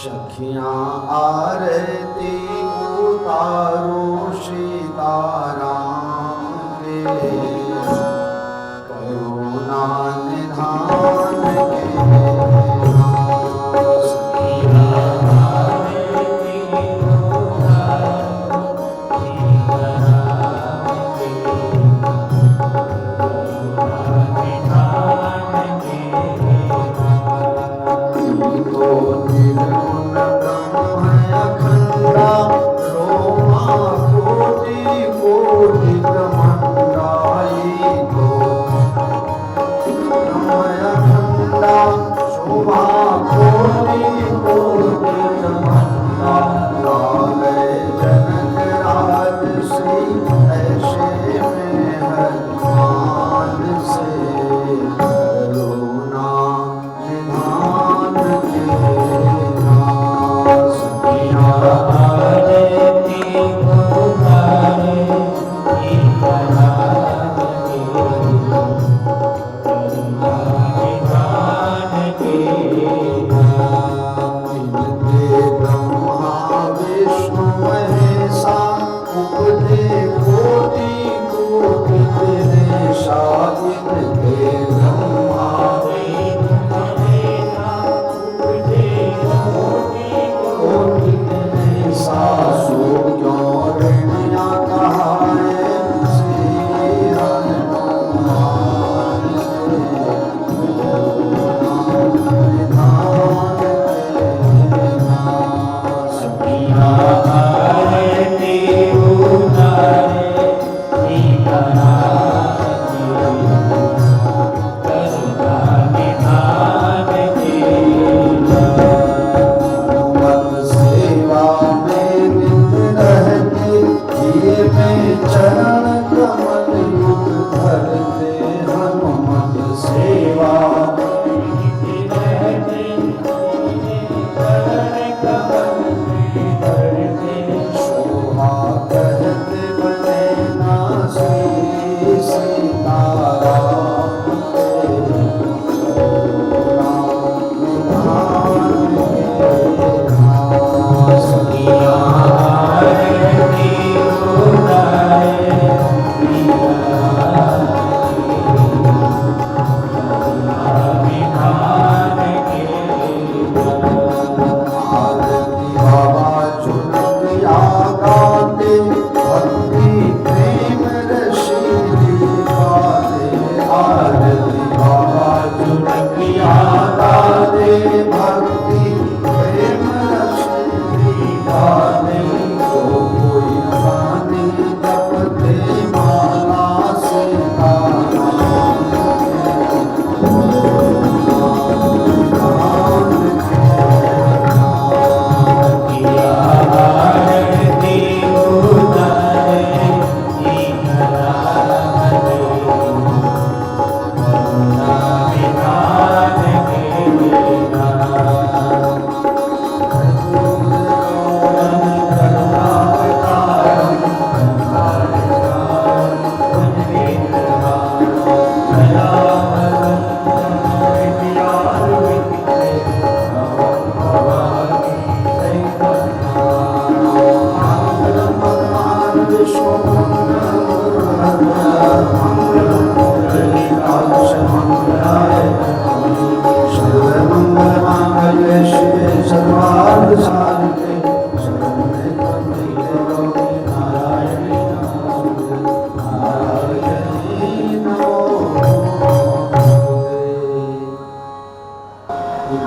सखियाँ आरती उतारो सीताराम के, करुणा निधान के।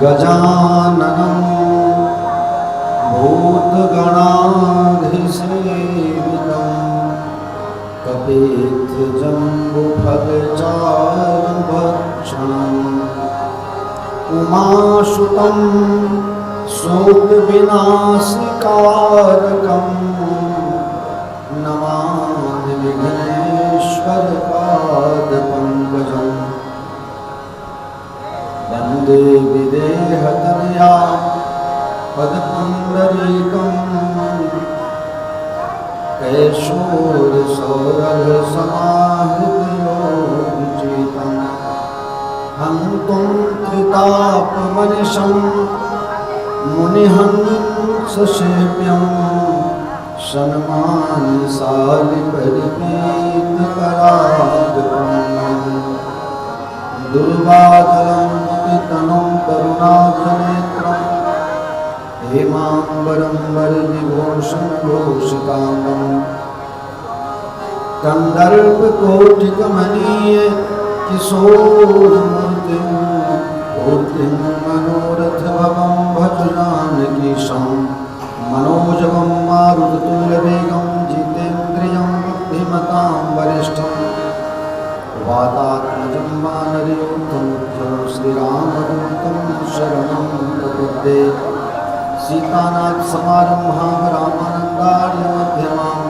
गजाननं भूतगणाधिसेवितं कपित्थजम्बुफलचारुभक्षणम् उमासुतं शोकविनाशकारकं नमामि विघ्नेश्वरपादपङ्कजम्। वन्दे विदेहतनया पदपुण्डरीकम् कैशोरसौरभसमाहृतयोगिचेतम् हन्तुं त्रितापमनिशं मुनिहंस सेव्यं सन्मानि सालि परिपीत कराग्रम् दुर्वादलं मुदितनं करुणाजनेत्रम् हेमाम्बरं वरविभूषणभूषिताङ्गम् कन्दर्पकोटिकमनीय किशोरमूर्तिं मूर्तिं मनोरथभवं भज जानकीशं मनोजवं मारुततुल्यवेगं जितेन्द्रियं बुद्धिमतां वरिष्ठं वातात्मजं वानरयूथं श्रीरामदूतं शरणं प्रपद्ये सीतानाथ समारम्भां रामानन्दार्यमध्यमाम्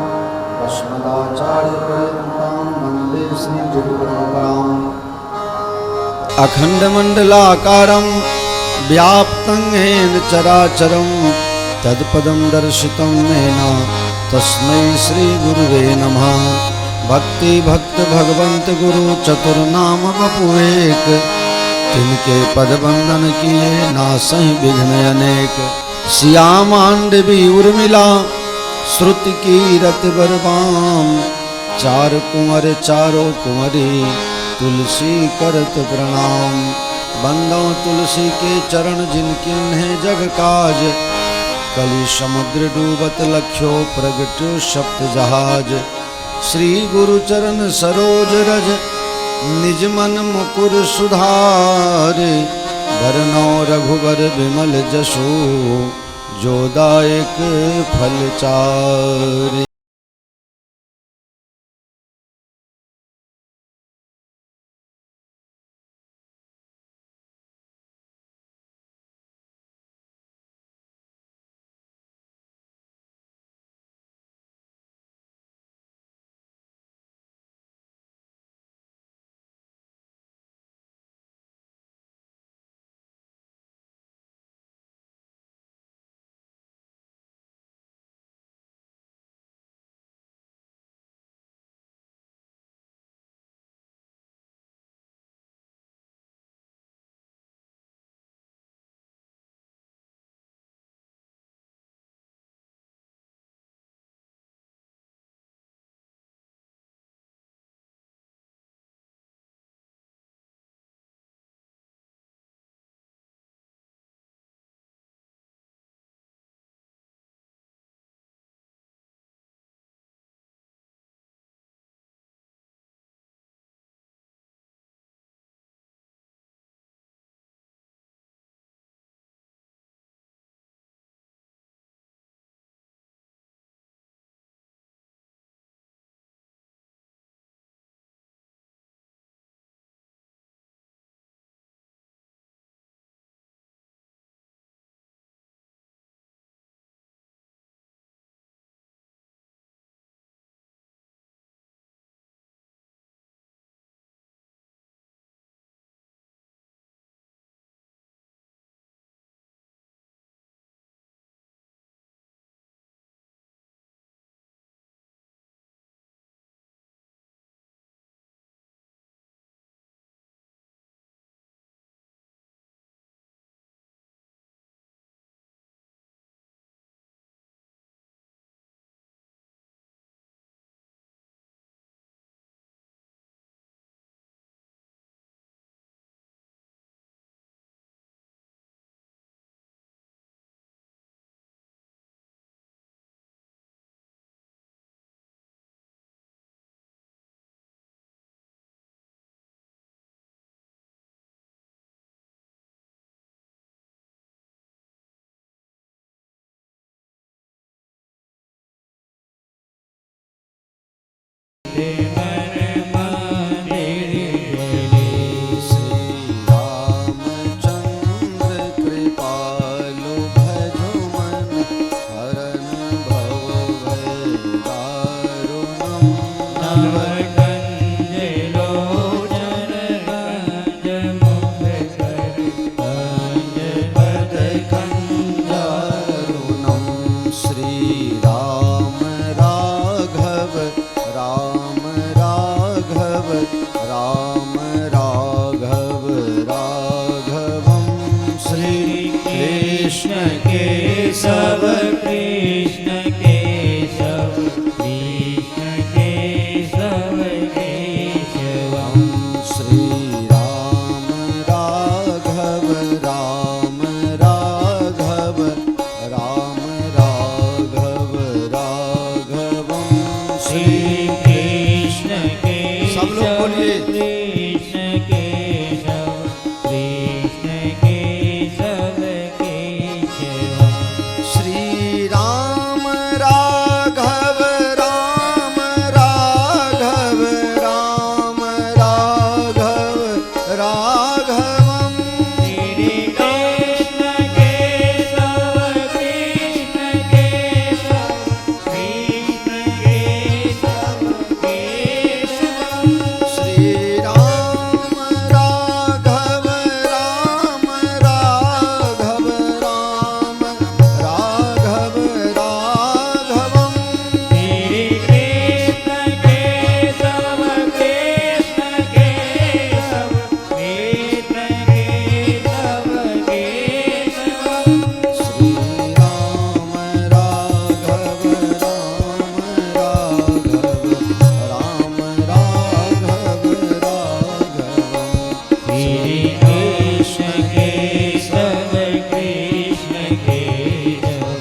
अस्मदाचार्यपर्यन्तां वन्दे श्रीगुरुपरम्पराम् अखण्डमण्डलाकारं व्याप्तं येन चराचरं तत्पदं दर्शितं येन तस्मै श्रीगुरुवे नमः। भक्ति भक्त भगवंत गुरु चतुर्नाम बपुएक तिनके पद बंदन किए नासहि विघ्न अनेक। श्याम मांडवी उर्मिला श्रुति की रत बरबाम चार कुंवर चारों कुंवरी तुलसी करत प्रणाम। बंदो तुलसी के चरण जिनकिन्हे जग काज कलि समुद्र डूबत लख्यो प्रगट्यो सप्त जहाज। श्री गुरु चरण सरोज रज निज मन मुकुर सुधारे बरनौ रघुबर विमल जसु जोदायक फल चारि। श्री राम राघव राम कृष्ण केशव कृष्ण केशव कृष्ण केशव केशवम श्री राम राघव राम राघव राम राघव राघवम श्री कृष्ण सब लोग केशव बोलिए। कृष्ण केशव कृष्ण केशव केशवम श्री राम राघव राम राघव राम राघव राघवम श्री कृष्ण केशव कृष्ण केशव कृष्ण केशव केशवम श्री राम राघव राम राघव राम राघव राघवम श्री कृष्ण केशव कृष्ण केशव कृष्ण केशव केशवम श्री राम राघव राम राघव राम राघव राघवम श्री कृष्ण केशव कृष्ण केशव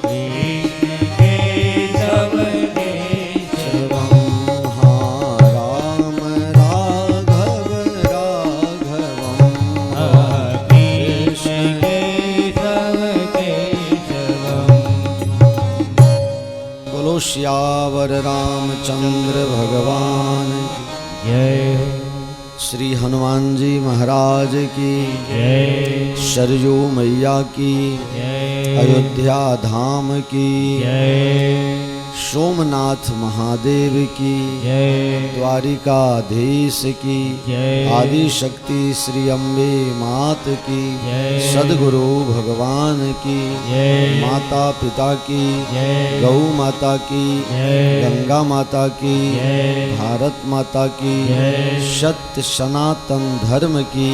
कृष्ण केशव केशवम राम राघव राघवम कृष्ण केशव केशवम बोलो श्यावर रामचंद्र भगवान की। जय श्री हनुमान जी महाराज की जय सरयू मैया की जय अयोध्या धाम की जय सोमनाथ महादेव की जय द्वारिकाधीश की जय आदि शक्ति श्री अम्बे मात की जय सदगुरु भगवान की जय माता पिता की जय गौ माता की जय गंगा माता की जय भारत माता की जय सत्य सनातन धर्म की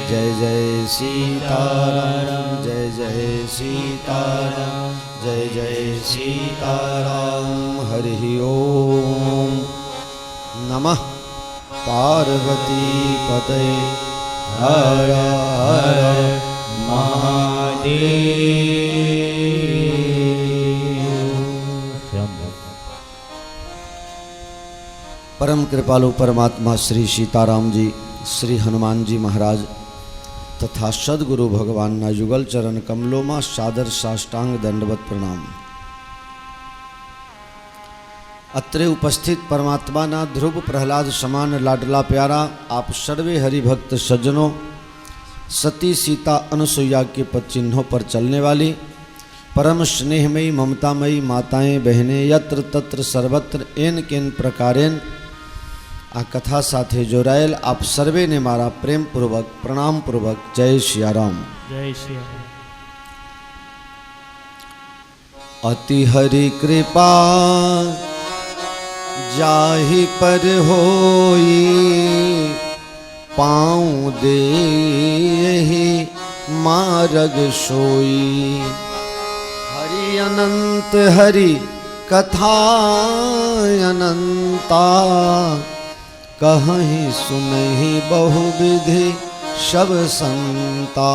जय जय सीताराम जय जय सीताराम जय जय सीताराम हरि ओम नमः पार्वती पतये हर हर परम कृपालु परमात्मा श्री सीताराम जी श्री हनुमान जी महाराज तथा सदगुरु भगवानना युगल चरण कमलों सादर साष्टांग दंडवत प्रणाम। अत्रे उपस्थित परमात्माना ध्रुव प्रहलाद समान लाडला प्यारा आप सर्वे हरिभक्त सज्जनों, सती सीता अनुसुईया के पद चिन्हों पर चलने वाली परम स्नेहमयी ममतामयी माताएं बहनें यत्र तत्र सर्वत्र एन केन प्रकारेन आ कथा साथे जोड़ायल आप सर्वे ने मारा प्रेम पूर्वक प्रणाम पूर्वक जय सियाराम। जय श्री राम। अति हरि कृपा जाहि पर होई पाँव देहि मार्ग सोई। हरि अनंत हरि कथा अनंता कहीं सुनहि बहुविधि सब संता।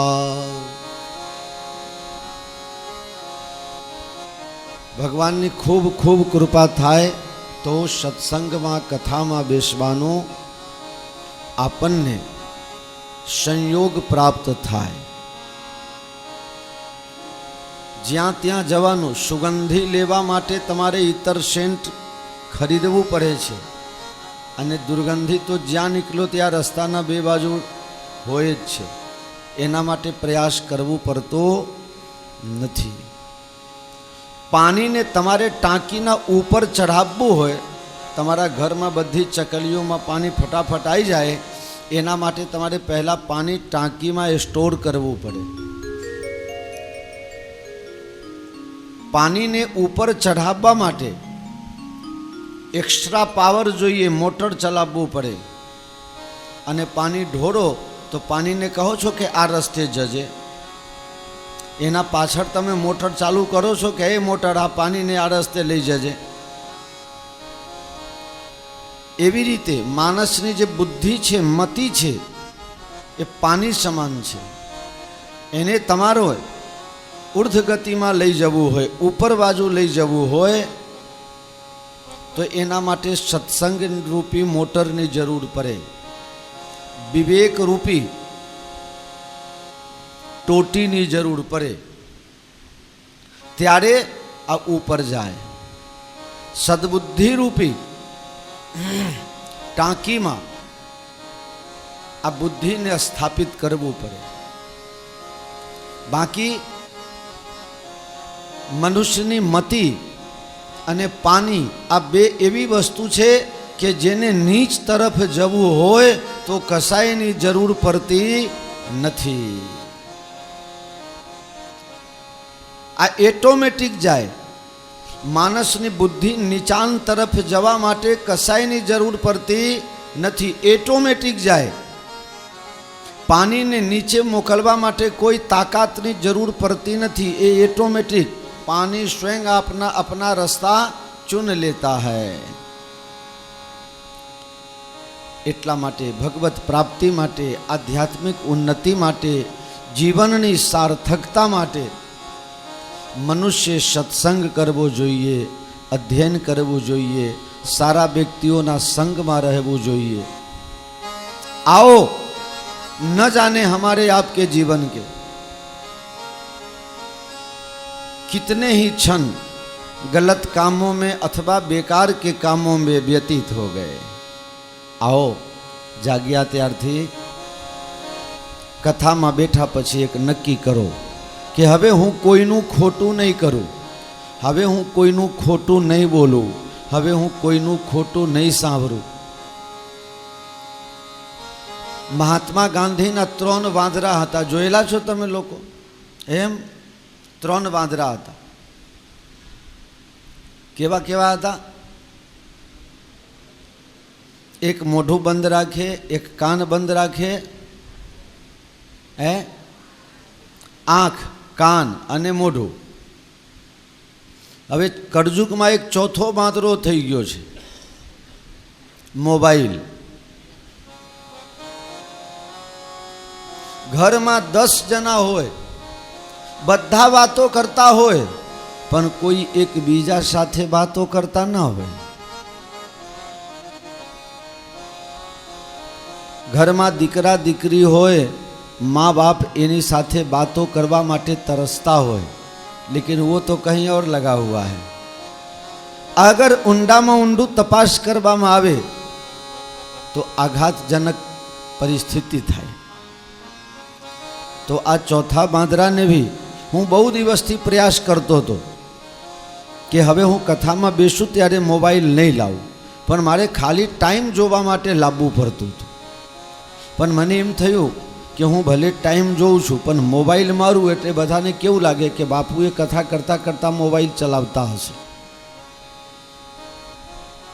भगवान खूब खूब कृपा थाय तो सत्संग में कथा में बेसवानो आपने संयोग प्राप्त थाय। ज्यां त्यां जवानुं सुगंधी लेवा माटे तमारे इतर सेंट खरीदवू पड़े छे अने दुर्गंधी तो ज्यां निकलो त्यां रस्ताना बे बाजू होय ज छे, एना माटे प्रयास करवू पड़तो नथी। पानी ने तमारे टाँकीना ऊपर चढ़ावવું હોય, तमारा घर में बधी चकलियों में पानी फटाफट आई जाए एना माटे तमारे पहला पानी टाँकी में स्टोर करवू पड़े। पानी ने ऊपर चढ़ाववा माटे एक्स्ट्रा पावर जोईए, मोटर चलावવું पड़े अने पानी ढोरो तो पानी ने कहो छो कि आ रस्ते जजे એના પાછળ તમે મોટર ચાલુ કરો છો કે એ મોટર આ પાણીને આ રસ્તે લઈ જજે. એવી રીતે માણસની જે બુદ્ધિ છે, મતિ છે, એ પાણી સમાન છે. એને તમારો ઉર્ધ્વ ગતિમાં લઈ જવું હોય, ઉપર બાજુ લઈ જવું હોય તો એના માટે સત્સંગ રૂપી મોટરની જરૂર પડે. વિવેક રૂપી ટોટીની જરૂર પડે, ત્યારે આ ઉપર જાય. સદબુદ્ધિ રૂપી ટાંકીમાં આ બુદ્ધિને સ્થાપિત કરવું પડે. બાકી મનુષ્યની મતિ અને પાણી આ બે એવી વસ્તુ છે કે જેને નીચ તરફ જવું હોય તો કશાયની જરૂર પડતી નથી. આ એટોમેટિક જાય. માણસની બુદ્ધિ નીચાણ તરફ જવા માટે કશાયની જરૂર પડતી નથી, એટોમેટિક જાય. પાણીને નીચે મોકલવા માટે કોઈ તાકાતની જરૂર પડતી નથી, એ એટોમેટિક पानी स्वयं अपना रास्ता चुन लेता है. એટલા માટે ભગવત પ્રાપ્તિ માટે, આધ્યાત્મિક ઉન્નતિ માટે, જીવનની સાર્થકતા માટે મનુષ્ય સત્સંગ કરવો જોઈએ, અધ્યયન કરવું જોઈએ, સારા વ્યક્તિઓના સંગમાં રહેવું જોઈએ. आओ न जाने हमारे आपके जीवन के कितने ही क्षण गलत कामों में अथवा बेकार के कामों में व्यतीत हो गए. आओ जाग्या त्यारथी कथाમાં બેઠા પછી એક નક્કી કરો કે હવે હું કોઈનું ખોટું નહીં કરું, હવે હું કોઈનું ખોટું નહીં બોલું, હવે હું કોઈનું ખોટું નહીં સાંભળું. મહાત્મા ગાંધીના 3 વાંદરા હતા, જોયેલા છો તમે લોકો? એમ 3 વાંદરા હતા. કેવા કેવા હતા? એક મોઢું બંધ રાખે, એક કાન બંધ રાખે, આંખ, કાન અને મોઢું. હવે કળજુગમાં એક ચોથો વાંદરો થઈ ગયો છે, મોબાઈલ. ઘરમાં 10 જણા હોય, બધા વાતો કરતા હોય, પણ કોઈ એકબીજા સાથે વાતો કરતા ન હોય. ઘરમાં દીકરા દીકરી હોય, माँ बाप इन्हीं साथे बातों करवा माटे तरसता हो, लेकिन वो तो कहीं और लगा हुआ है. अगर ऊंडा में ऊंडू तपास करवामां आवे तो आघातजनक परिस्थिति थाय. तो आ चौथा बांदरा ने भी हूँ बहु दिवसथी प्रयास करतो तो कि हवे हूँ कथा में बेसू त्यारे मोबाइल नहीं लावूं, पण मारे खाली टाइम जोवा माटे लाववुं पड़तुं हतुं. पण मने एम थयुं कि हूँ भले टाइम जोऊं छूं, पण मोबाइल मारूं एटले बधाने केवुं लागे कि बापुए कथा करता करता मोबाइल चलावता हशे.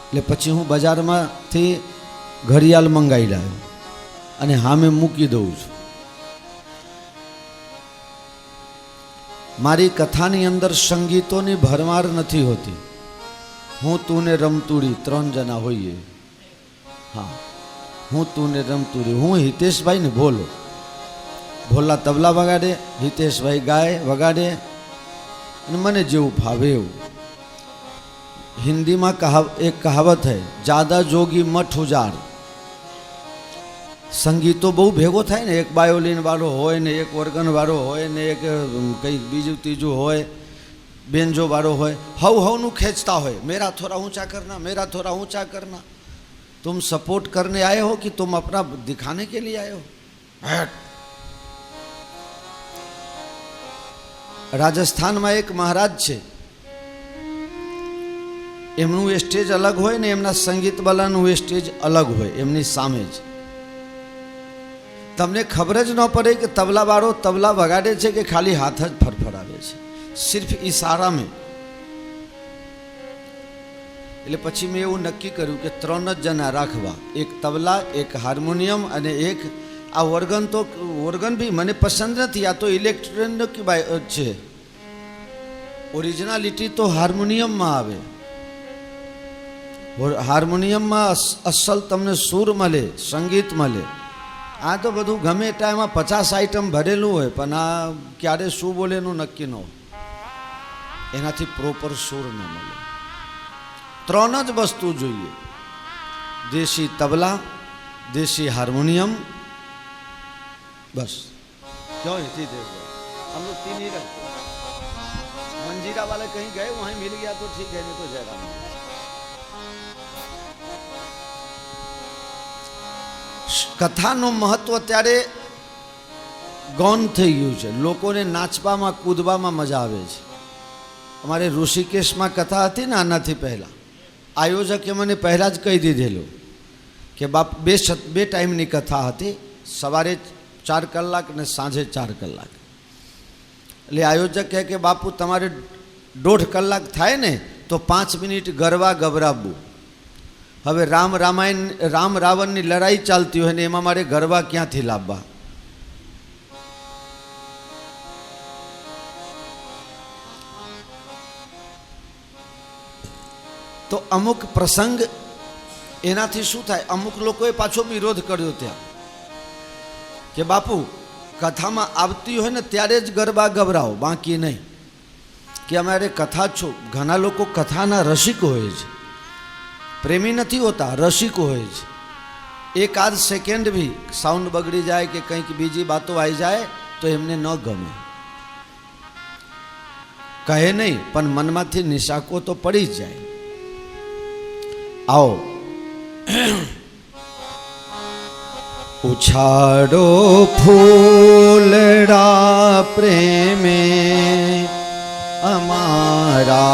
એટલે પછી હું બજારમાંથી ઘડિયાળ મંગાવી લાવ્યો અને સામે મૂકી દઉં છું. મારી કથાની અંદર સંગીતોની ભરમાર નથી હોતી. હું તું ને રમતુડી 3 જણા હોઈએ. હા, હું તું ને રમતુડી. હું હિતેશભાઈ ને ભોલો, ભોલા તબલા વગાડે, હિતેશભાઈ ગાય વગાડે અને મને જેવું ફાવે એવું. हिंदी में एक कहावत है, ज्यादा जोगी मठ उजाड़. संगीत तो बहु भेगो थाय ने, एक बायोलिन वालो होय ने, एक ऑर्गन वालो होय ने, एक कई बीजू तीजू होय, बेंजो वालो होय. हव हव नु खेचता होय, मेरा थोड़ा ऊंचा करना, मेरा थोड़ा ऊंचा करना. तुम सपोर्ट करने आए हो कि तुम अपना दिखाने के लिए आए हो? राजस्थान में एक महाराज छे, एमનું સ્ટેજ અલગ હોય ને એમના સંગીત વાળાનું સ્ટેજ અલગ હોય એમની સામે જ. તમને ખબર જ ન પડે કે તબલાવાળો તબલા વગાડે છે કે ખાલી હાથ જ ફરફરાવે છે, સિર્ફ ઈશારા મેં. એટલે પછી મેં એવું નક્કી કર્યું કે 3 જ જણા રાખવા, એક તબલા, એક હાર્મોનિયમ અને એક આ ઓર્ગન બી મને પસંદ નથી, આ તો ઇલેક્ટ્રોનિક છે. ઓરિજિનાલિટી તો હાર્મોનિયમમાં આવે. હાર્મોનિયમમાં અસલ તમને સૂર મળે, સંગીત મળે. આ તો બધું ગમે ટાઈમમાં 50 આઈટમ ભરેલું હોય, પણ આ ક્યારે શું બોલે એનું નક્કી ન હોય. એનાથી પ્રોપર સૂર ન મળે. 3 જ વસ્તુ જોઈએ: દેશી તબલા, देशी हारमोनियम, बस. क्यों इसी देश हम लोग 3 ही रखते हैं. मंजीरा वाले कहीं गए, वहीं मिल गया तो ठीक है, नहीं तो जयराम. कथाનું મહત્વ ત્યારે ગૌણ થઈ ગયું છે. લોકોને નાચવામાં કૂદવામાં મજા આવે છે. અમારે ઋષિકેશમાં કથા હતી ને, આનાથી પહેલાં આયોજકે મને પહેલાં જ કહી દીધેલું કે બાપ બે ટાઈમની કથા હતી, સવારે 4 કલાક ને સાંજે 4 કલાક. એટલે આયોજક કહે કે બાપુ તમારે 1.5 કલાક થાય ને તો 5 મિનિટ ગરવા ગભરાવવું. હવે રામ રાવણની લડાઈ ચાલતી હોય ને એમાં મારે ગરવા ક્યાંથી લાવવા? તો અમુક પ્રસંગ એનાથી શું થાય, અમુક લોકોએ પાછો વિરોધ કર્યો ત્યાં કે બાપુ કથામાં આવતી હોય ને ત્યારે જ ગરબા ગભરાવો, બાકી નહીં. કે અમારે કથા છો, ઘણા લોકો કથાના રસિક હોય છે, પ્રેમી નથી હોતા, રસિક હોય છે. 1 સેકન્ડ भी સાઉન્ડ બગડી જાય કે કંઈક બીજી બાતો આવી જાય તો એમને ન ગમે. કહે નહીં પણ મનમાંથી નિશાકો તો પડી જ જાય. आओ उछाड़ो फूलड़ा प्रेमे अमारा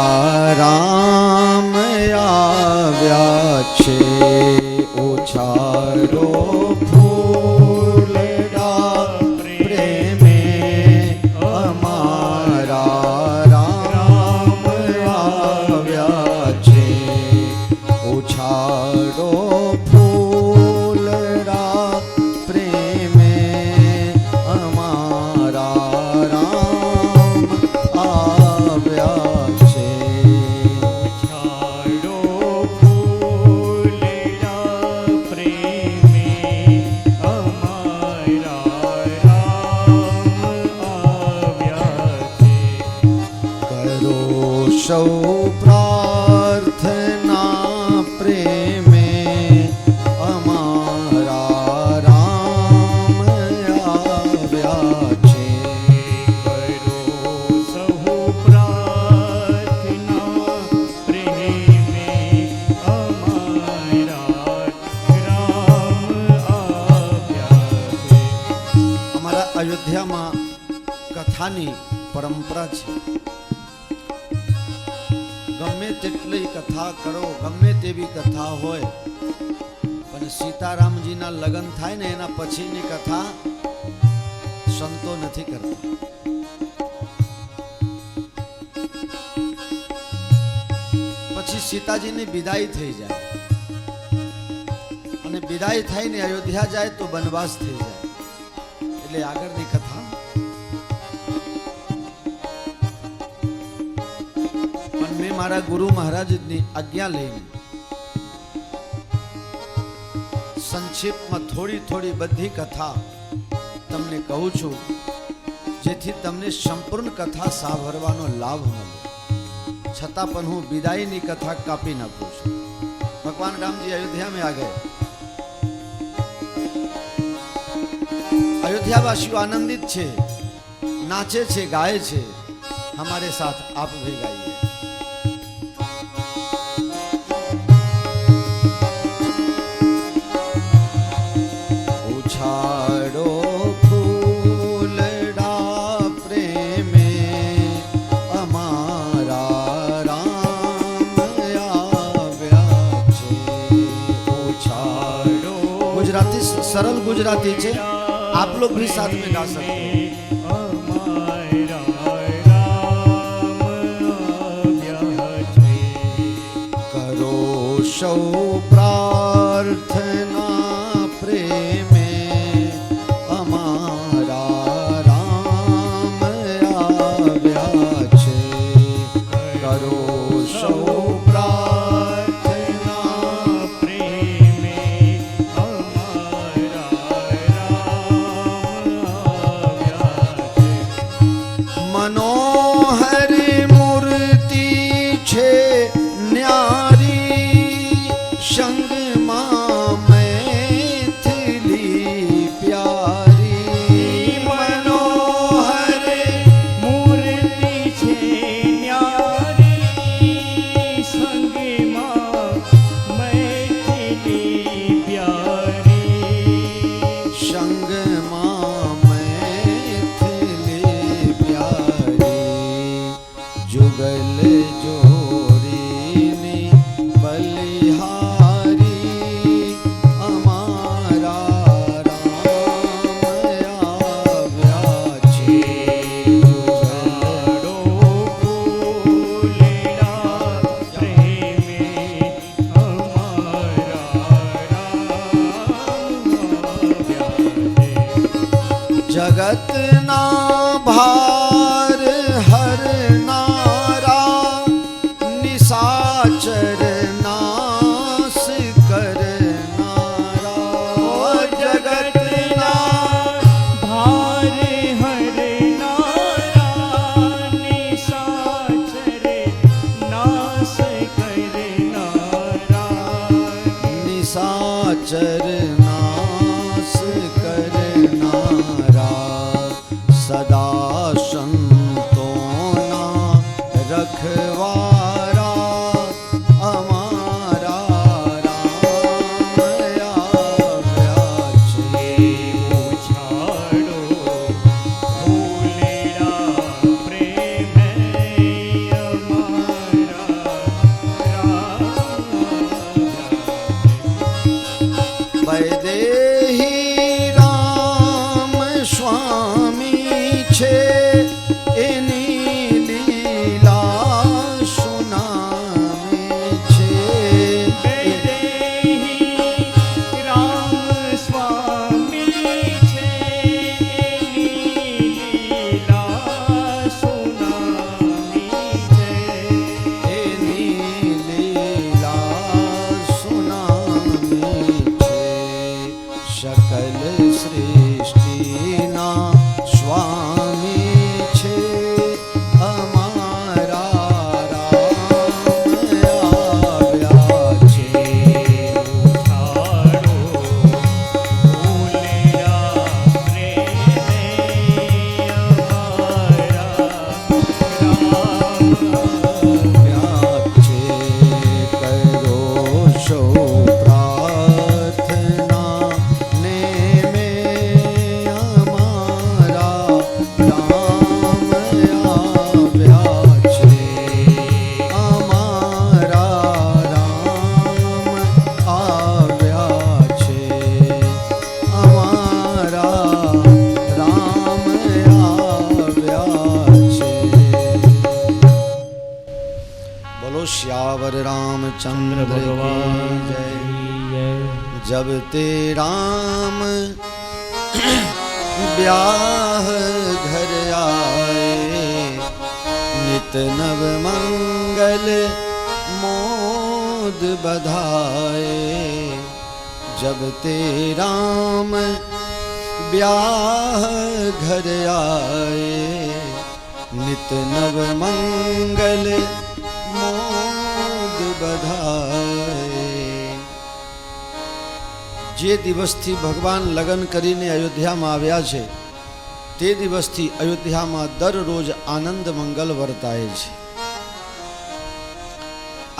राम आव्या छे. उछाड़ो फूलड़ा प्रेमे अमारा राम आव्या छे. उछाड़ो फूलड़ा प्रेमे अमारा राम आव्या छे. उछाड़ो फूलड़ा प्रेमे अमारा राम आव्या छे. करो सौ प्रार्थना प्रेमे अमारा राम आव्या छे. करो सहु प्रार्थना प्रेमे अमारा राम आव्या छे. અમારા અયોધ્યામાં કથાની પરંપરા છે. ગમે તેટલી કથા કરો, ગમે તેવી કથા હોય, પણ સીતારામજીના લગ્ન થાય ને એના પછીની કથા સંતો નથી કરતા. પછી સીતાજીની વિદાય થઈ જાય અને વિદાય થઈને અયોધ્યા જાય તો વનવાસ થઈ જાય. એટલે આગળની કથા मैं मारा गुरु महाराज की आज्ञा लईने संक्षेप में थोड़ी थोड़ी बधी कथा तमने कहूं छू, जेथी तमने संपूर्ण कथा सांभळवानो लाभ मळे. छतां पण हूँ विदायनी कथा कापी नाखुं छुं. भगवान राम जी अयोध्या में आ गए. अयोध्यावासीओ आनंदित छे, नाचे छे, गाए छे. हमारे साथ आप भी गाइए. उछाड़ो फूलड़ा प्रेमे अमारा राम आव्या छे. उछाड़ो गुजराती, सरल गुजराती छे, आप लोग भी साथ में गा सकते हैं. करो सौ प्रार्थना प्रेमे मनोहर मूर्ति छे न्यारी संगમાં मैथिली प्यारी मनोहर मूर्ति छे न्यारी संगમાં मैथिली प्यारी संगમાં मैथिली प्यारी जुगल जोड़ीनी बलिहारी અમારા રામ આવ્યા છે जुगाड़ो फूलेड़ा प्रेमे हमारा राम જગતના ભાર હરનારા નિશાચર નાશ કરનારા जगतना भार हरनारा निशाचर नाश करनारा નિશાચર નાશ કરનારા સદા સંતોના રખવારા અમારા રામ આવ્યા છે उछाड़ो फूलेड़ा प्रेमे हमारा राम વૈદેહી રામ સ્વામી છે એની લીલા સુનામી છે वैदेही राम स्वामी छे लीला सुनामी छे એની લીલા સુનામી છે શકલ સૃષ્ટિના સ્વામી છે અમારા રામ આવ્યા છે उछाड़ो फूलेड़ा प्रेमे हमारा राम છે કરો છો પ્રાર્થના ને મે અમારા રામ આવ્યા છે અમારા રામ આવ્યા છે અમારા રામ આવ્યા છે બોલો શ્યાવર રામચંદ્ર ભગવાન જય जब ते राम ब्याह घर आए नित नव मंगल मोद बधाए जब ते राम ब्याह घर आए नित नव मंगल मोद बधाए જે દિવસથી ભગવાન લગ્ન કરીને અયોધ્યામાં આવ્યા છે તે દિવસથી અયોધ્યામાં દરરોજ આનંદ મંગલ વર્તાય છે.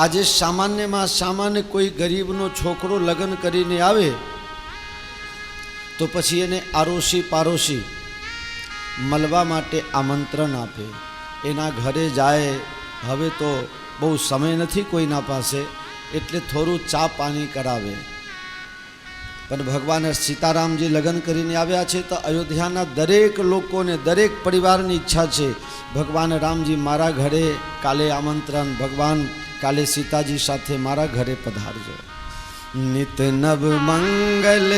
આજે સામાન્યમાં સામાન્ય કોઈ ગરીબનો છોકરો લગ્ન કરીને આવે તો પછી એને આરોશી પારોશી મળવા માટે આમંત્રણ આપે, એના ઘરે જાય. હવે તો બહુ સમય નથી કોઈના પાસે, એટલે થોડું ચા પાણી કરાવે. પણ ભગવાન સીતારામજી લગ્ન કરીને આવ્યા છે તો અયોધ્યાના દરેક લોકોને, દરેક પરિવારની ઈચ્છા છે ભગવાન રામજી મારા ઘરે કાલે આમંત્રણ, ભગવાન કાલે સીતાજી સાથે મારા ઘરે પધારજો. નિત નવ મંગલ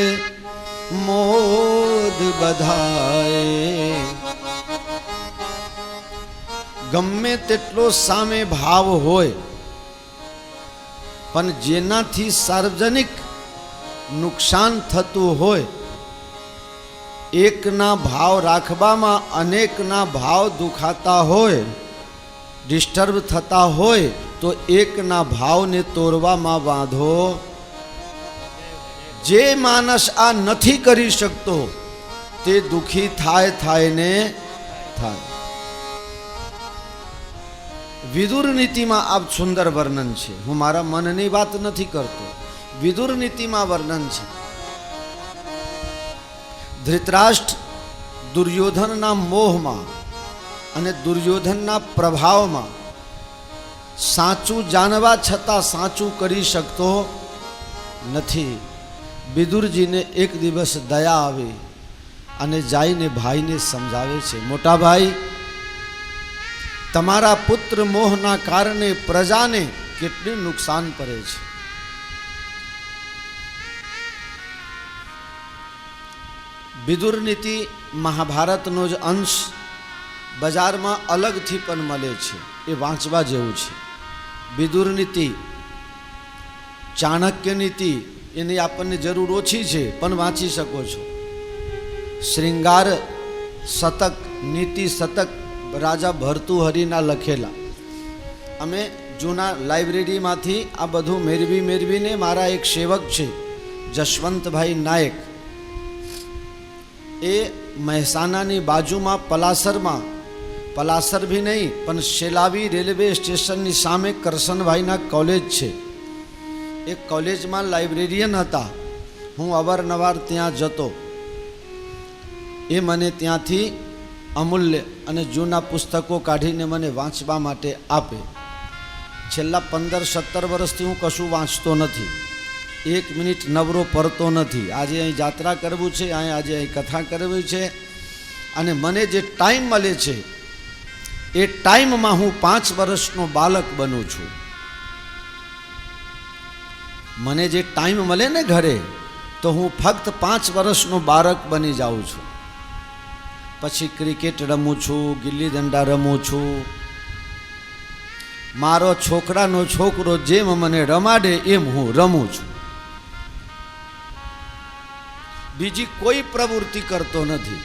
મોદ બધાય. ગમે તેટલો સામે ભાવ હોય પણ જેનાથી સાર્વજનિક નુકસાન થતું હોય એકના ભાવ રાખવામાં અનેકના ભાવ દુખાતા હોય, ડિસ્ટર્બ થતા હોય, તો એકના ભાવને તોડવામાં વાંધો. જે માણસ આ નથી કરી શકતો તે દુખી થાય ને થાય. વિદુર નીતિમાં આ સુંદર વર્ણન છે. હું મારા મનની વાત નથી કરતો, વિદુર નીતિમાં વર્ણન છે. ધૃતરાષ્ટ્ર દુર્યોધનના મોહમાં અને દુર્યોધનના પ્રભાવમાં સાચું જાણવા છતાં સાચું કરી શકતો નથી. વિદુરજીને એક દિવસ દયા આવી અને જઈને ભાઈને સમજાવે છે, મોટા ભાઈ, તમારા પુત્ર મોહના કારણે પ્રજાને કેટલું નુકસાન પડે છે. વિદુર નીતિ મહાભારતનો જ અંશ બજારમાં અલગથી પણ મળે છે, એ વાંચવા જેવું છે. વિદુર નીતિ, ચાણક્ય નીતિ એની આપણને જરૂર ઓછી છે, પણ વાંચી શકો છો. શ્રૃંગાર શતક, નીતિ શતક રાજા ભર્તુહરિના લખેલા. અમે જૂના લાઇબ્રેરીમાંથી આ બધું મેળવીને મારા એક સેવક છે જશવંતભાઈ નાયક, એ મહેસાણાની બાજુમાં પલાસરમાં, પલાસર ભી નહીં પણ શેલાવી રેલવે સ્ટેશનની સામે કરશનભાઈના કોલેજ છે. એ કોલેજમાં લાઇબ્રેરિયન હતા. હું અવારનવાર ત્યાં જતો. એ મને ત્યાંથી અમૂલ્ય અને જૂના પુસ્તકો કાઢીને મને વાંચવા માટે આપે. છેલ્લા 15-17 વર્ષથી હું કશું વાંચતો નથી, 1 મિનિટ નવરો પડતો નથી. આજે અહીં જાત્રા કરવું છે, આજે અહીં કથા કરવી છે, અને મને જે ટાઈમ મળે છે એ ટાઈમમાં હું 5 વર્ષનો બાળક બનું છું. મને જે ટાઈમ મળે ને ઘરે, તો હું ફક્ત 5 વર્ષનો બાળક બની જાઉં છું. પછી ક્રિકેટ રમું છું, ગિલ્લી દંડા રમું છું. મારો છોકરાનો છોકરો જેમ મને રમાડે એમ હું રમું છું. બીજી કોઈ પ્રવૃત્તિ કરતો નથી.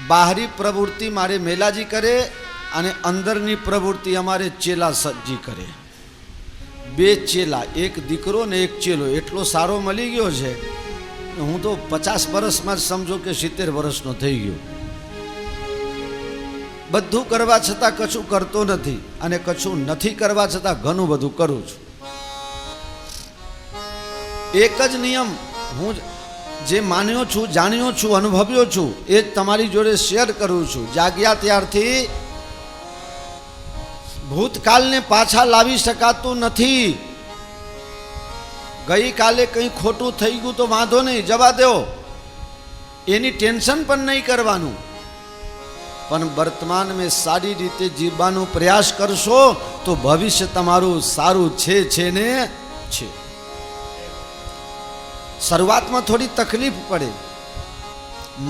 બહારી પ્રવૃત્તિ મારે મેલાજી કરે અને અંદરની પ્રવૃત્તિ અમારે ચેલા સજ્જી કરે. 2 ચેલા, એક દીકરો ને એક ચેલો, એટલો સારો મળી ગયો છે. હું તો 50 વર્ષમાં જ સમજો કે 70 વર્ષનો થઈ ગયો. બધું કરવા છતાં કશું કરતો નથી, અને કશું નથી કરવા છતાં ઘણું બધું કરું છું. એક જ નિયમ હું જે માન્યો છું, જાણ્યો છું, અનુભવ્યો છું, એ જ તમારી જોડે શેર કરું છું. જાગ્યા ત્યારથી ભૂતકાળને પાછા લાવી શકાતું નથી. ગઈકાલે કંઈ ખોટું થઈ ગયું તો વાંધો નહીં, જવા દો, એની ટેન્શન પણ નહીં કરવાનું. પણ વર્તમાન મેં સારી રીતે જીવવાનો પ્રયાસ કરશો તો ભવિષ્ય તમારું સારું છે ને છે. શરૂઆતમાં થોડી તકલીફ પડે.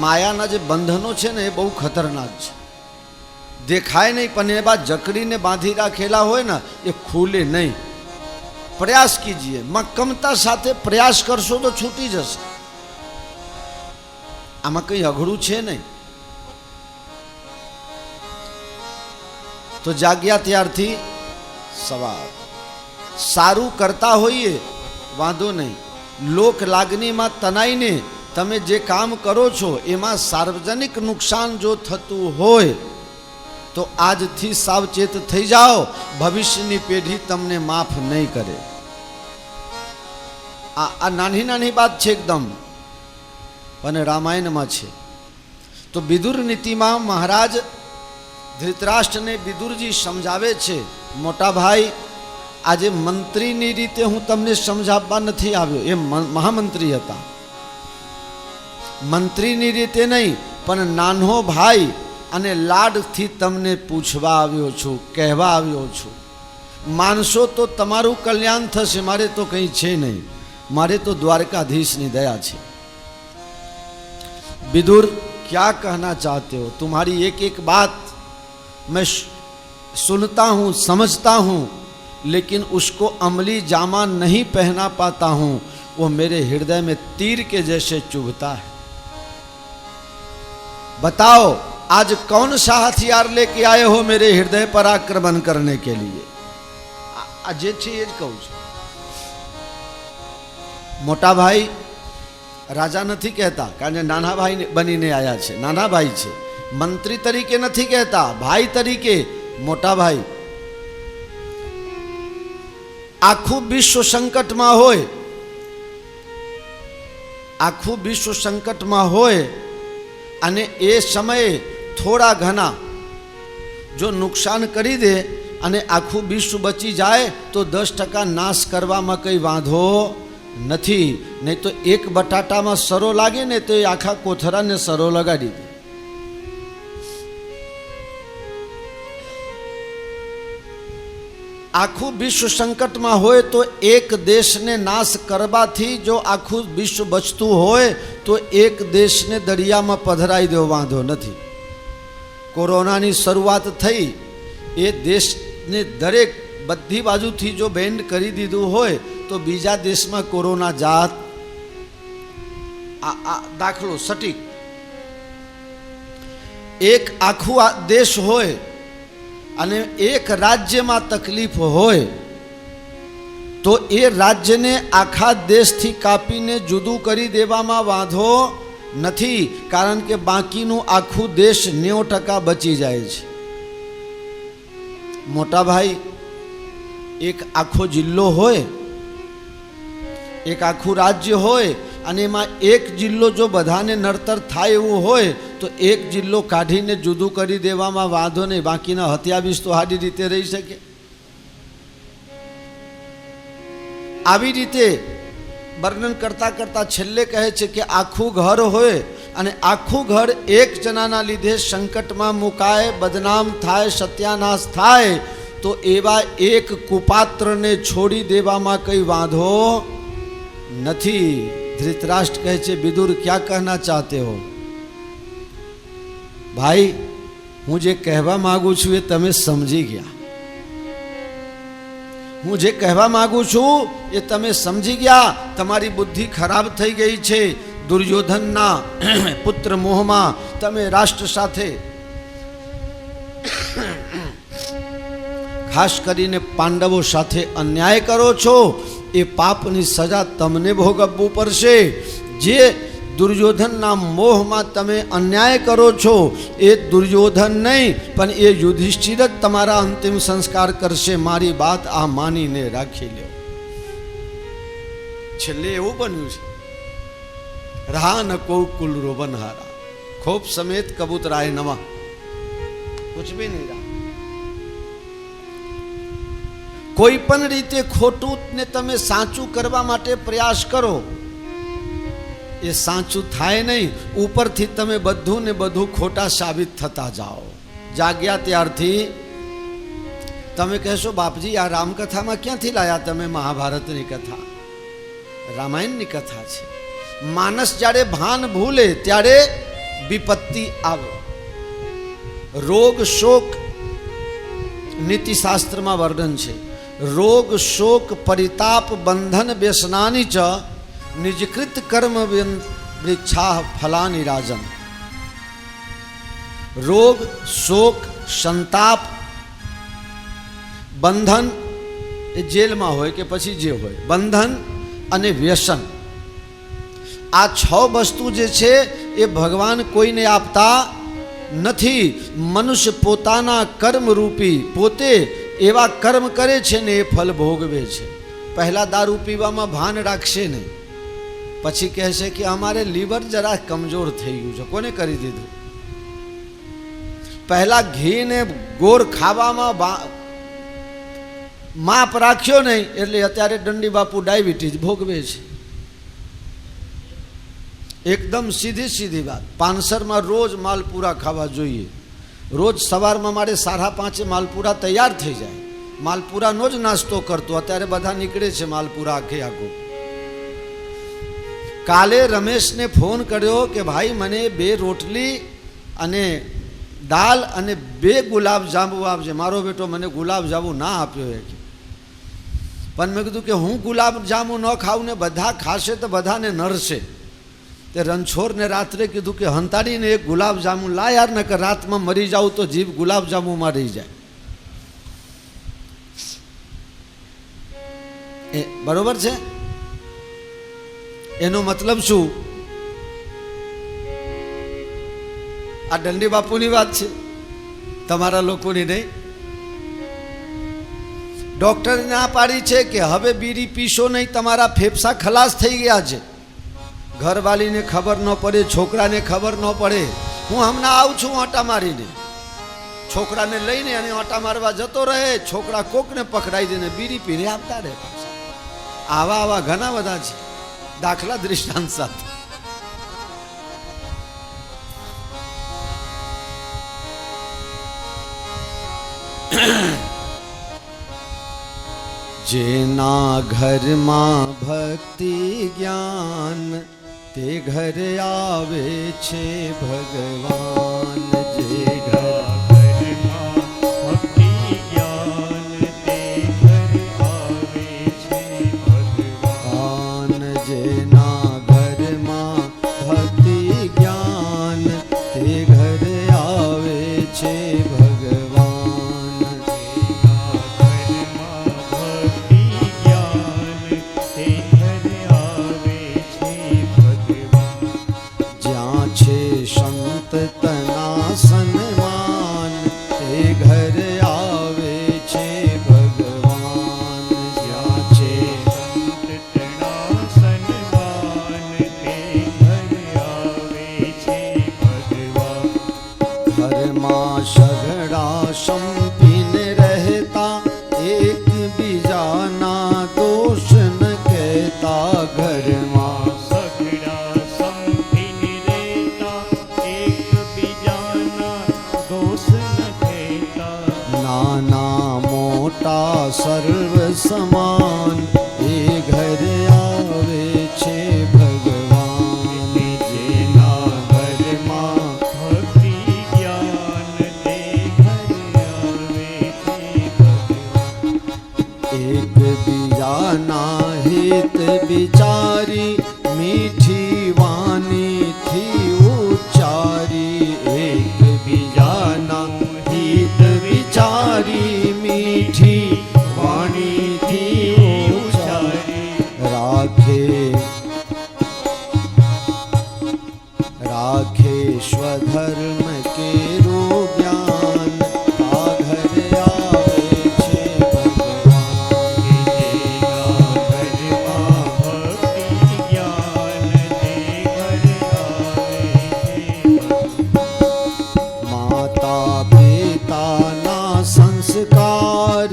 માયાના જે બંધનો છે ને એ બહુ ખતરનાક છે. દેખાય નહીં, પણ એ બાદ જકડીને બાંધી રાખેલા હોય ને એ ખુલે નહીં. પ્રયાસ કીજીએ, મક્કમતા સાથે પ્રયાસ કરશો તો છૂટી જશે. આમાં કંઈ અઘરું છે નહીં. તો જાગ્યા ત્યારથી સવાર સારું કરતા હોઈએ વાંધો નહીં. લોક લાગણીમાં તનાઈને તમે જે કામ કરો છો એમાં સાર્વજનિક નુકસાન જો થતું હોય તો આજથી સાવચેત થઈ જાઓ. ભવિષ્યની પેઢી તમને માફ નહીં કરે. આ નાની નાની વાત છે એકદમ, અને રામાયણમાં છે. તો વિદુર નીતિમાં મહારાજ ધૃતરાષ્ટ્રને વિદુરજી સમજાવે છે, મોટા ભાઈ, આજે મંત્રીની રીતે હું તમને સમજાવવા નથી આવ્યો. એ મહામંત્રી હતા. મંત્રીની રીતે નહીં, પણ નાનો ભાઈ અને લાડથી તમને પૂછવા આવ્યો છું, કહેવા આવ્યો છું. માનશો તો તમારું કલ્યાણ થશે, મારે તો કંઈ છે નહીં. મારે તો દ્વારકાધીશની દયા છે. विदुर, क्या कहना चाहते हो? तुम्हारी एक एक बात मैं सुनता हूँ, समझता हूँ, लेकिन उसको अमली जामा नहीं पहना पाता हूँ. वो मेरे हृदय में तीर के जैसे चुभता है. बताओ आज कौन सा हथियार लेके आए हो मेरे हृदय पर आक्रमण करने के लिए? आज ये જ કહું છું. મોટા ભાઈ રાજા નથી કહેતા, કારણ કે નાના ભાઈ બનીને આવ્યા છે, નાના ભાઈ છે. મંત્રી તરીકે નથી કહેતા, ભાઈ તરીકે મોટા ભાઈ. આખું વિશ્વ સંકટમાં હોય, આખું વિશ્વ સંકટમાં હોય અને એ સમયે થોડા ઘણા જો નુકસાન કરી દે અને આખું વિશ્વ બચી જાય તો 10% નાશ કરવામાં કંઈ વાંધો નથી. નહીં તો એક બટાટામાં સરો લાગે ને તો એ આખા કોથરાને સરો લગાડી દે. આખું વિશ્વ સંકટમાં હોય તો એક દેશને નાશ કરવાથી જો આખું વિશ્વ બચતું હોય તો એક દેશને દરિયામાં પધરાઈ દેવો વાંધો નથી. કોરોનાની શરૂઆત થઈ, એ દેશને દરેક બધી બાજુથી જો બેન્ડ કરી દીધું હોય તો બીજા દેશમાં કોરોના જાત દાખલો સટીક. એક આખું દેશ હોય અને એક રાજ્યમાં તકલીફ હોય તો એ રાજ્યને આખા દેશથી કાપીને જુદું કરી દેવામાં વાંધો નથી, કારણ કે બાકીનું આખું દેશ 90% બચી જાય છે. મોટા ભાઈ, એક આખો જિલ્લો હોય, એક આખું રાજ્ય હોય અને એમાં એક જિલ્લો જો બધાને નડતર થાય એવું હોય તો એક જિલ્લો કાઢીને જુદું કરી દેવામાં વાંધો નહીં, બાકીના 27 તો સારી રીતે રહી શકે. આવી રીતે વર્ણન કરતાં કરતાં છેલ્લે કહે છે કે આખું ઘર હોય અને આખું ઘર એક જણાના લીધે સંકટમાં મુકાય, બદનામ થાય, સત્યાનાશ થાય તો એવા એક કુપાત્રને છોડી દેવામાં કંઈ વાંધો નથી. ધૃતરાષ્ટ્ર કહે છે, વિદુર ક્યાં કહેના ચાહતે હો? ભાઈ, હું જે કહેવા માંગુ છું એ તમે સમજી ગયા. હું જે કહેવા માંગુ છું એ તમે સમજી ગયા. તમારી બુદ્ધિ ખરાબ થઈ ગઈ છે. દુર્યોધનના પુત્ર મોહમાં તમે રાષ્ટ્ર સાથે, ખાસ કરીને પાંડવો સાથે અન્યાય કરો છો. એ પાપની સજા તમને ભોગવવું પડશે. જે દુર્યોધનના મોહમાં તમે અન્યાય કરો છો એ દુર્યોધન નહીં પણ એ યુધિષ્ઠિર જ તમારા અંતિમ સંસ્કાર કરશે. મારી વાત આ માનીને રાખી લો. છેલ્લે એવું બન્યું છે, રહા ન કો કુલ રોબનહારા, ખોપ સમેત કબૂતરાય નવા, કુછ ભી નહીં રહા. કોઈ પણ રીતે ખોટું ને તમે સાચું કરવા માટે પ્રયાસ કરો, એ સાચું થાય નહીં. ઉપરથી તમે બધું ને બધું ખોટા સાબિત થતા જાઓ. જાગ્યા ત્યારથી તમે કહેશો, બાપજી આ રામકથામાં ક્યાંથી લાયા તમે મહાભારતની કથા? રામાયણની કથા છે. માણસ જ્યારે ભાન ભૂલે ત્યારે વિપત્તિ આવે. રોગ શોક નીતિશાસ્ત્રમાં વર્ણન છે. રોગ શોક પરિતાપ બંધન વ્યસનાની ચ નિજકૃત કર્મ વૃક્ષા ફલાની રાજન. રોગ શોક સંતાપ બંધન એ જેલમાં હોય કે પછી જે હોય, બંધન અને વ્યસન, આ 6 વસ્તુ જે છે એ ભગવાન કોઈને આપતા નથી. મનુષ્ય પોતાના કર્મ રૂપી પોતે એવા કર્મ કરે છે ને એ ફલ ભોગવે છે. પહેલા દારૂ પીવામાં ભાન રાખશે નહીં, પછી કહેશે કે અમારે લીવર જરા કમજોર થઈ ગયું છે. કોને કરી દીધું? પહેલા ઘી ને ગોળ ખાવામાં માપ રાખ્યો નહીં એટલે અત્યારે દંડી બાપુ ડાયાબિટીસ ભોગવે છે. એકદમ સીધી વાત. પાનસરમાં રોજ માલપુરા ખાવા જોઈએ. રોજ સવારમાં મારે 5:30 માલપુરા તૈયાર થઈ જાય. માલપુરાનો જ નાસ્તો કરતો, અત્યારે બધા નીકળે છે માલપુરા આખે આખો. કાલે રમેશને ફોન કર્યો કે ભાઈ મને 2 રોટલી અને દાલ અને 2 ગુલાબ જાંબુ આપજે. મારો બેટો મને ગુલાબ જાંબુ ના આપ્યો એ કે, પણ મેં કીધું કે હું ગુલાબ જાંબુ ન ખાઉં ને બધા ખાશે તો બધાને નડશે, તે રણછોડને રાત્રે કીધું કે હંતાડીને એક ગુલાબજાંબુ લા યાર, નકર રાતમાં મરી જાવ તો જીભ ગુલાબજાંબુમાં રહી જાય. એ બરોબર છે. એનો મતલબ શું? આ દંડી બાપુની વાત છે, તમારા લોકોની નહીં. ડોક્ટરે ના પાડી છે કે હવે બીડી પીશો નહીં, તમારા ફેફસા ખલાસ થઈ ગયા છે. ઘરવાલીને ખબર ન પડે, છોકરાને ખબર ન પડે. હું હમણાં આવું છું આંટા મારીને, છોકરાને લઈને અને આંટા મારવા જતો રહે, છોકરા કોકને પકડાઈ દે ને બીડી પીને આવતા રહે. આવા આવા ઘણા બધા છે દાખલા દૃષ્ટાંત સાથે. જેના ઘરમાં ભક્તિ જ્ઞાન, તે ઘરે આવે છે ભગવાન. જે ઘરમાં ભક્તિ જ્ઞાન, તે ઘર આવે છે ભગવાન. જેના ઘરમાં ભક્તિ જ્ઞાન, તે ઘરે આવે છે ભગવાન. જ્યાં છે સંત તના સન્માન, તે ઘરે આવે છે ભગવાન. જ્યાં છે ઘરમાં સઘળા સંપીને રહેતા, એકબીજાના દોષ ન કહેતા. ઘરમાં નાના મોટા સર્વ સમાન, એ ઘરે આવે છે ભગવાન. જેના ઘરમાં ભક્તિ જ્ઞાન, તે ઘર આવે છે ભગવાન. એકબીજાના હિત વિચારી, મીઠી વાણીથી ઉચ્ચારી. એકબીજાના હિત વિચારી, મીઠી વાણીથી ઉચ્ચારી. રાખે સ્વધર્મ કેરો જ્ઞાન, આ ઘરે આવે છે ભગવાન. માતા પિતાના સંસ્કાર,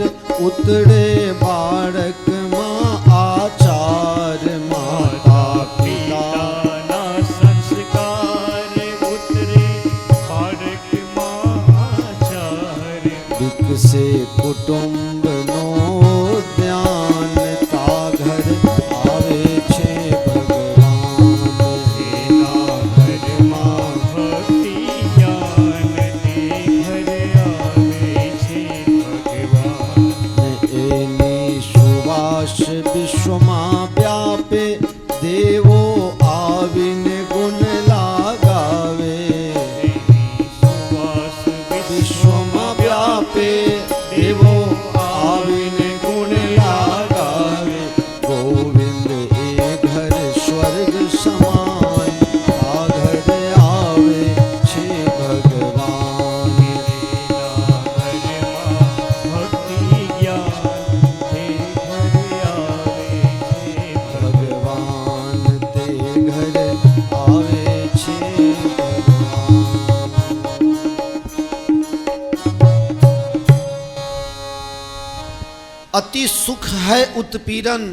ઉતરે બાળકમાં આચાર. માતા પિતા વિકસે કુટુંબનો ધ્યાન, તા ઘર આવે છે ભગવાન. એના ઘરમાં એની સુવાસ વિશ્વમાં વ્યાપે, દેવો આવીને ગુણ લાગાવે. વિશ્વમાં વ્યાપે, દેવો આવીને ગુણ લાગાવે. ગોવિંદ એ ઘર સ્વર્ગ સમાન, આ ઘરે આવે છે ભગવાન. ભગવાન તે ઘરે આવે છે ભગવાન. अति सुख है उत्पीड़न,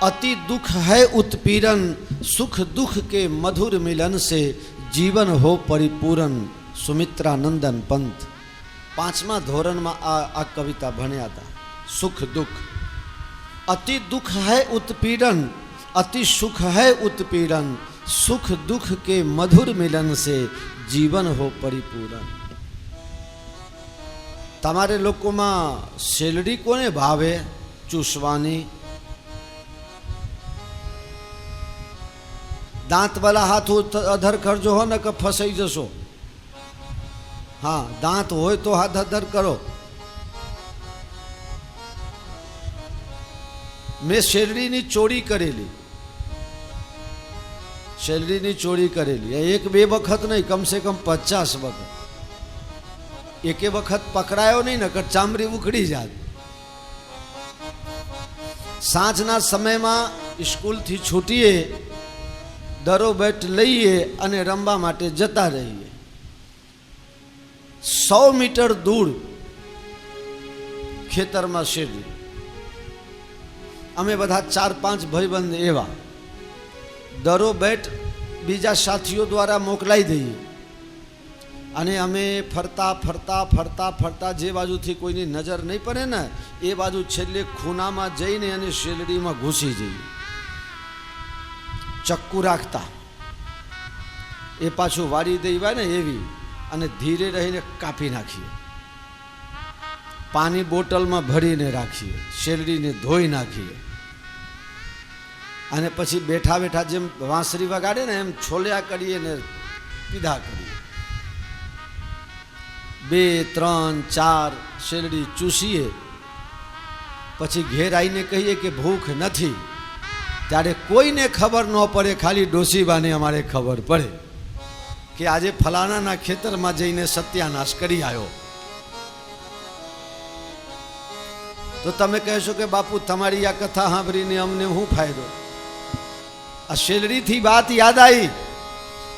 अति दुख है उत्पीड़न. सुख दुख के मधुर मिलन से जीवन हो परिपूर्ण. सुमित्रानंदन पंत 5મા ધોરણમાં આ કવિતા ભણ્યા હતા. સુખ દુઃખ, अति दुख है उत्पीड़न, अति सुख है उत्पीड़न. सुख दुख के मधुर मिलन से जीवन हो परिपूर्ण. તમારે લોકોમાં શેલડી કોને ભાવે ચૂસવાની? दांत वाला हाथ अधर करजो हो न के फसाई जशो। हाँ, दांत होय तो हाथ अधर करो। मैं शेरडीनी चोरी करेली, शेरडीनी चोरी करेली, एक बे वखत नहीं, कम से कम 50 वखत। एक वखत पकड़ायो नहीं नकर चामड़ी उखड़ी जात। सांजना समय में स्कूल थी छूटीए, दरो बेट लईए अने रमवा माटे जता रहीए। 100 मीटर दूर खेतर में शेरडी। अमे बधा 4-5 भाईबंध एवा दरो बेट बीजा साथीओ द्वारा मोकलाई दईए अने अमे फरता फरता फरता फरता जे बाजुथी कोईनी नजर नहीं पड़े ने ए बाजू छेल्ले खूनामां जईने अने शेलडीमां घूसी जईए। चक्कू राखता ए पाछुं वारी देवाय ने एवी अने धीरे रहीने कापी नाखीए। पानी बोटल में भरीने राखीए, शेलडीने धोई नाखीए अने पछी बेठा बेठा जेम वांसरी वगाड़े ने एम छोल्या करीए ने पीधा करीए। 2-3-4 शेलडी चूसीए, पछी घेर आईने कहीए कि भूख नथी। त्यारे कोईने खबर न पड़े, खाली डोशीबाने अमारे खबर पड़े कि आजे फलाना ना खेतर में जईने सत्यानाश करी आयो। तो तमे कहो कि बापू तमारी आ कथा सांभळीने अमने शुं फायदो। आ शेलडी थी बात याद आई।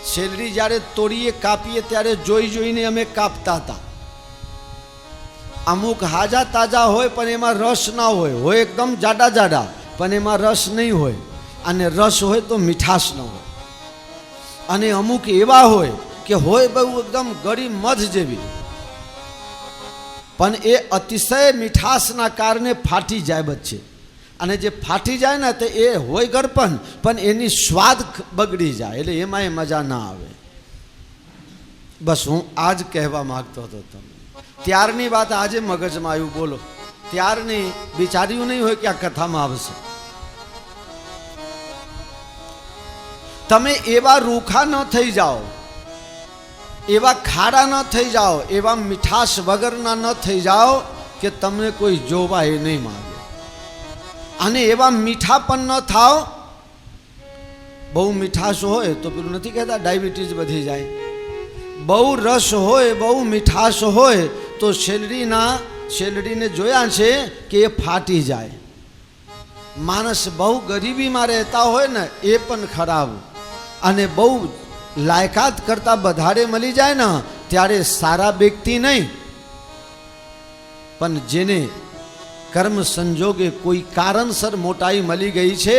शेलडी ज्यारे तोड़ीए कापीए त्यारे जोई जोईने अमे कापता था। अमुक हाजा ताजा होय पण एमां रस ना होय, होय एकदम जाडा जाडा पण एमां रस नहीं होय, अने रस होय तो मीठास न होय। अने अमुक एवा होय कि होय बहु एकदम गरी मध जेवी पण ए अतिशय मीठासना कारणे फाटी जाए बच्चे। अने जे फाटी जाए ने तो ए होय गरपन पण एनी स्वाद बगड़ी जाए, एटले एमांय मजा ना आवे। बस हूँ आज कहवा मागतो हतो तमने। त्यारनी बात आजे मगजमां आव्युं, बोलो त्यारनी विचार्युं नहीं होय कि आ कथामां आवशे। तमे एवा रूखा न थई जाओ, एवा खाड़ा न थई जाओ, एवा मीठास वगरना न थई जाओ कि तमने कोई जोवा ए नहीं मांगे। अने एवा मीठापन न थाओ। बहु मीठास होय तो पेलुं नथी कहता डायबिटीज वधी जाए। बहु रस होय, बहु मीठास होय तो शेलडीने जोया छे कि ए फाटी जाए। मानस बहु गरीबी में रहता होय ने ए पण खराब, अने बहु लायकात करता बधारे मळी जाए ना त्यारे सारा व्यक्ति नहीं, पण जेने कर्म संजोगे कोई कारणसर मोटाई मळी गई छे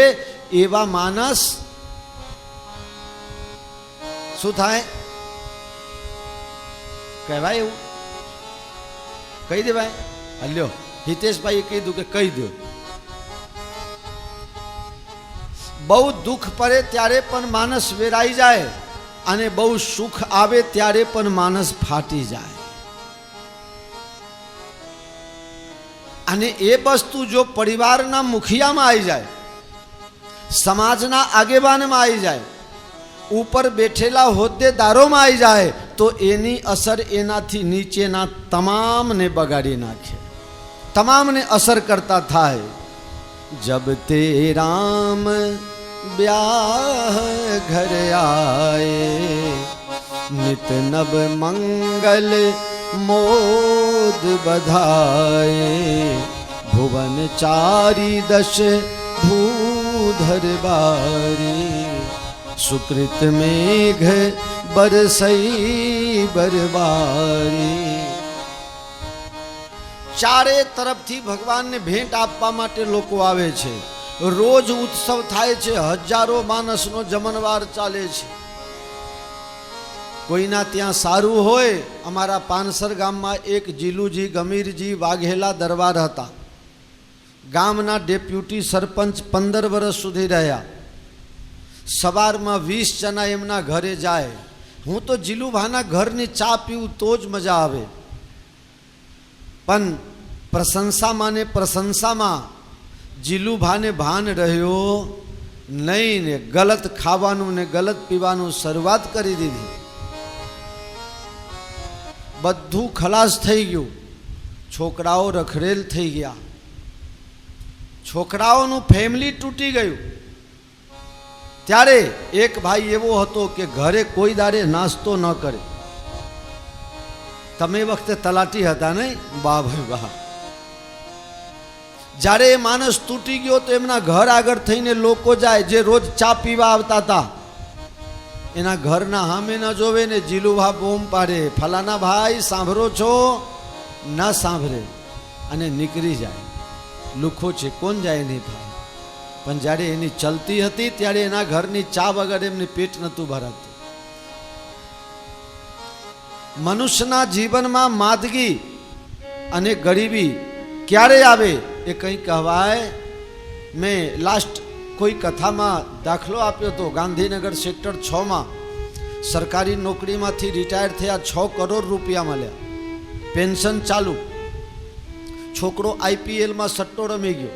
एवा मानस शुं थाय कहेवाय। एवुं कही देवाय। हल्यो हितेश भाई कीधुं के कही दो। बहु दुख पड़े त्यारे पण मानस वेराई जाए अने बहु सुख आवे त्यारे पण मानस फाटी जाए। अने ए वस्तु जो परिवारना मुखिया में आई जाए, समाजना आगेवान में आई जाए, ऊपर बैठेला होद्देदारों में आई जाए तो एनी असर एनाथी नीचेना तमाम ने बगाड़ी नाखे, तमाम ने असर करता थाय। जब ते राम ब्याह घर आए, नित नव मंगल मोद बधाए, भुवन चारी दश भूधर बारी, सुकृत मेघ बरसई बरबारी। चारे तरफ थी भगवान ने भेंट आपवा माटे लोको आवे छे। रोज उत्सव थाय छे, हजारों मानसनो जमणवार चाले छे। कोईना त्यां सारू होय। अमारा पानसर गाम में एक जीलूजी गमीरजी वाघेला दरबार हता। गामना डेप्यूटी सरपंच 15 वर्ष सुधी रह्या। सवार में 20 जना एमना घरे जाए। हूँ तो जीलूभाना घरनी चा पीऊँ तो ज मजा आवे, पण प्रशंसा माने प्रशंसा में जीलूभाने भान रह्यो નહીં ને ગલત ખાવાનું ને ગલત પીવાનું શરૂઆત કરી દીધી. બધું ખલાસ થઈ ગયું. છોકરાઓ રખડેલ થઈ ગયા. છોકરાઓનું ફેમિલી તૂટી ગયું. ત્યારે એક ભાઈ એવો હતો કે ઘરે કોઈ દાડે નાસ્તો ન કરે. તમે વખતે તલાટી હતા નહીં? વાહ ભાઈ વાહ. જ્યારે એ માણસ તૂટી ગયો તો એમના ઘર આગળ થઈને લોકો જાય, જે રોજ ચા પીવા આવતા હતા. એના ઘરના સામે ન જોવે ને જીલુભા બોમ પાડે, ફલાના ભાઈ સાંભળો છો? ના સાંભળે અને નીકળી જાય. લુખો છે, કોણ જાય નહીં ભાઈ. પણ જ્યારે એની ચલતી હતી ત્યારે એના ઘરની ચા વગર એમને પેટ નહોતું ભરાતું. મનુષ્યના જીવનમાં માંદગી અને ગરીબી ક્યારે આવે એ કંઈ કહેવાય. મેં લાસ્ટ કોઈ કથામાં દાખલો આપ્યો હતો. ગાંધીનગર સેક્ટર 6માં સરકારી નોકરીમાંથી રિટાયર થયા, 6 કરોડ રૂપિયા મળ્યા, પેન્શન ચાલુ. છોકરો IPLમાં સટ્ટો રમી ગયો,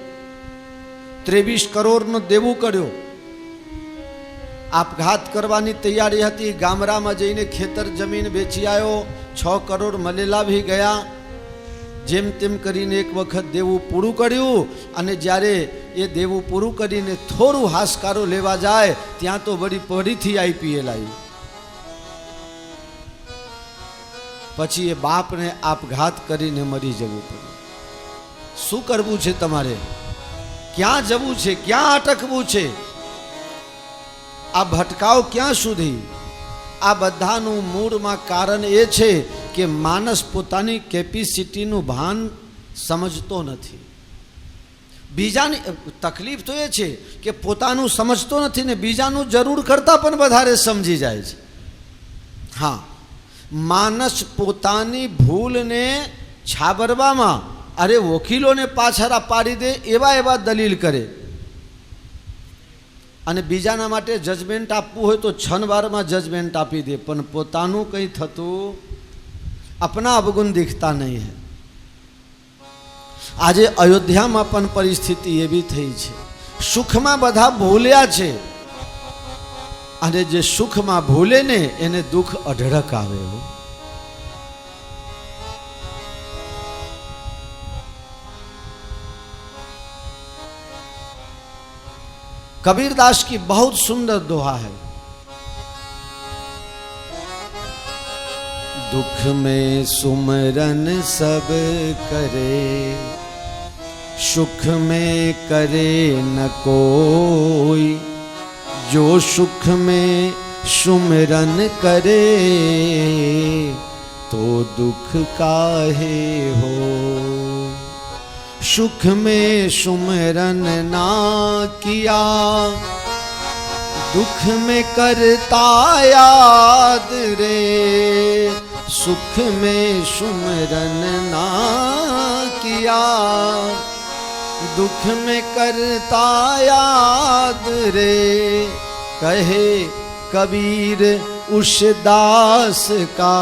23 કરોડનું દેવું કર્યો. આપઘાત કરવાની તૈયારી હતી. ગામડામાં જઈને ખેતર જમીન વેચી આવ્યો, 6 કરોડ મળેલા ભી ગયા. જેમ તેમ કરીને એક વખત દેવું પૂરું કર્યું. અને જ્યારે એ દેવું પૂરું કરીને થોડું હાશકારો લેવા જાય ત્યાં તો વળી ફરીથી IPL આવી. પછી એ બાપને આપઘાત કરીને મરી જવું પડ્યું. શું કરવું છે તમારે? ક્યાં જવું છે? ક્યાં અટકવું છે? આ ભટકાવ ક્યાં સુધી? આ બધાનું મૂળમાં કારણ એ છે કે માણસ પોતાની કેપેસિટીનું ભાન સમજતો નથી. બીજાની તકલીફ તો એ છે કે પોતાનું સમજતો નથી ને બીજાનું જરૂર કરતાં પણ વધારે સમજી જાય છે. હા, માણસ પોતાની ભૂલને છાબરવામાં અરે વકીલોને પાછળ પાડી દે એવા એવા દલીલ કરે. અને બીજાના માટે જજમેન્ટ આપવું હોય તો 6 વારમાં જજમેન્ટ આપી દે, પણ પોતાનું કંઈ થતું अपना अवगुण दिखता नहीं है. આજે અયોધ્યામાં પણ પરિસ્થિતિ એવી થઈ છે. સુખમાં બધા ભૂલ્યા છે અને જે સુખમાં ભૂલે ને એને દુઃખ અઢળક આવે. कबीरदास की बहुत सुंदर दोहा है. दुख में सुमरन सब करे, सुख में करे न कोई. जो सुख में सुमरन करे तो दुख काहे हो. सुख में सुमरन ना किया, दुख में करता याद रे. सुख में सुमरन ना किया, दुख में करता याद रे. कहे कबीर उस दास का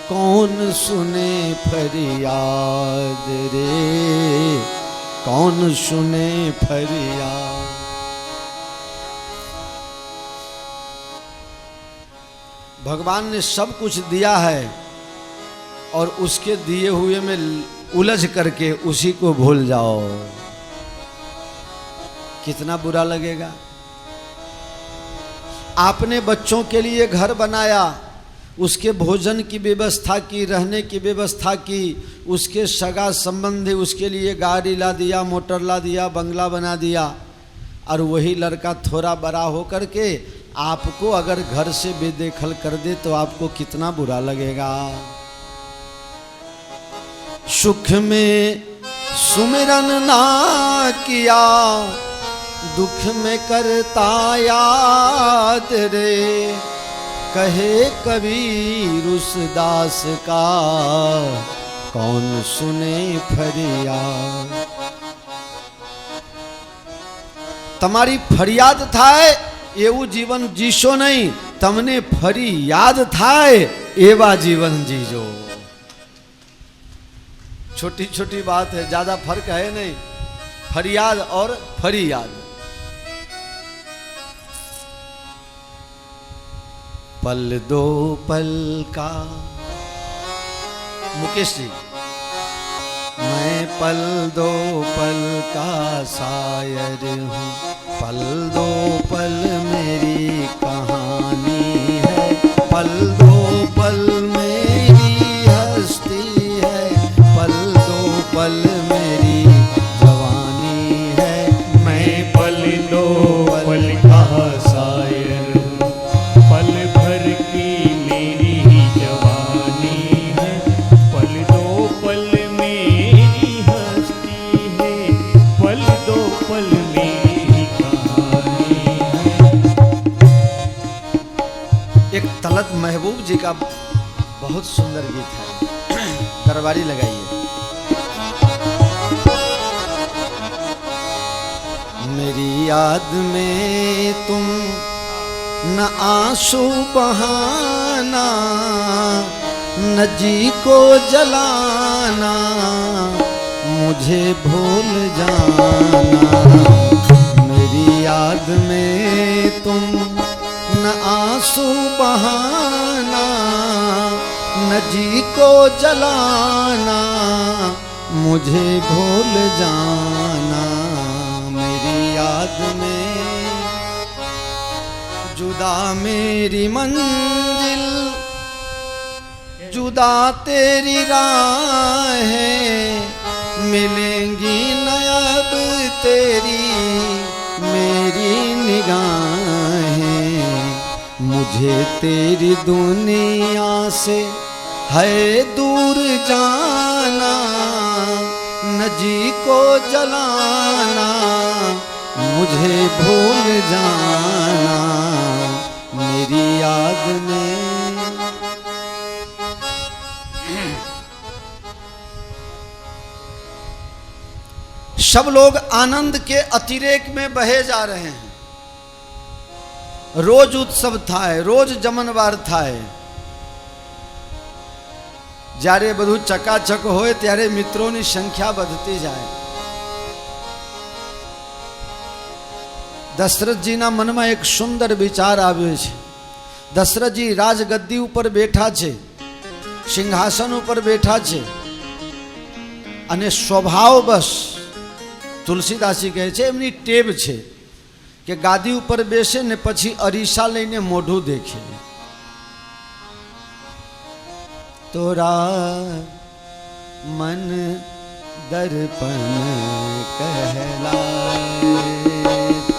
कौन सुने फरियाद रे. कौन सुने फरियाद. भगवान ने सब कुछ दिया है और उसके दिए हुए में उलझ करके उसी को भूल जाओ. कितना बुरा लगेगा. आपने बच्चों के लिए घर बनाया, उसके भोजन की व्यवस्था की, रहने की व्यवस्था की, उसके सगा संबंधी उसके लिए गाड़ी ला दिया, मोटर ला दिया, बंगला बना दिया. और वही लड़का थोड़ा बड़ा हो करके आपको अगर घर से बेदखल कर दे तो आपको कितना बुरा लगेगा. सुख में सुमिरन ना किया, दुख में करता याद रे. कहे कबीर उस दास का कौन सुने फरियाद. તમારી ફરિયાદ થાય એવું જીવન જીશો નહીં, તમને ફરી યાદ થાય એવા जीवन जीजो. छोटी छोटी बात है, ज्यादा फर्क है नहीं. फरियाद और फरियाद. पल दो पल का, मुकेश जी, मैं पल दो पल का शायर हूँ, पल दो पल मेरी कहानी है, पल दो पल मेरी हस्ती है, पल दो पल मेरी जवानी है। मैं पल दो पल का शायर हूँ, पल भर की मेरी ही जवानी है, पल दो पल मेरी हस्ती है, पल दो पल मेरी ही कहानी है। एक तलत महबूब जी का बहुत सुंदर गीत है, दरबारी लगाइए। मेरी याद में तुम न आंसू बहाना, न जी को जलाना, मुझे भूल जाना। मेरी याद में तुम न आंसू बहाना, न जी को जलाना, मुझे भूल जाना। मेरी याद में जुदा मेरी मंजिल, जुदा तेरी राहें, मिलेंगी न अब तेरी मेरी निगाहें। मुझे तेरी दुनिया से है दूर जाना, न जी को जलाना, मुझे भूल जाना। मेरी याद में सब लोग आनंद के अतिरेक में बहे जा रहे हैं। रोज उत्सव था, रोज जमनवार था। જ્યારે બધું ચકાચક હોય ત્યારે મિત્રોની સંખ્યા વધતી જાય। દશરથજીના મનમાં એક સુંદર વિચાર આવ્યો છે। દશરથજી રાજગદ્દી ઉપર બેઠા છે, સિંહાસન ઉપર બેઠા છે, અને સ્વભાવવશ તુલસીદાસજી કહે છે એમની ટેવ છે કે ગાદી ઉપર બેસે ને પછી અરીસા લઈને મોઢું દેખે। तोरा मन दर्पण कहलाए,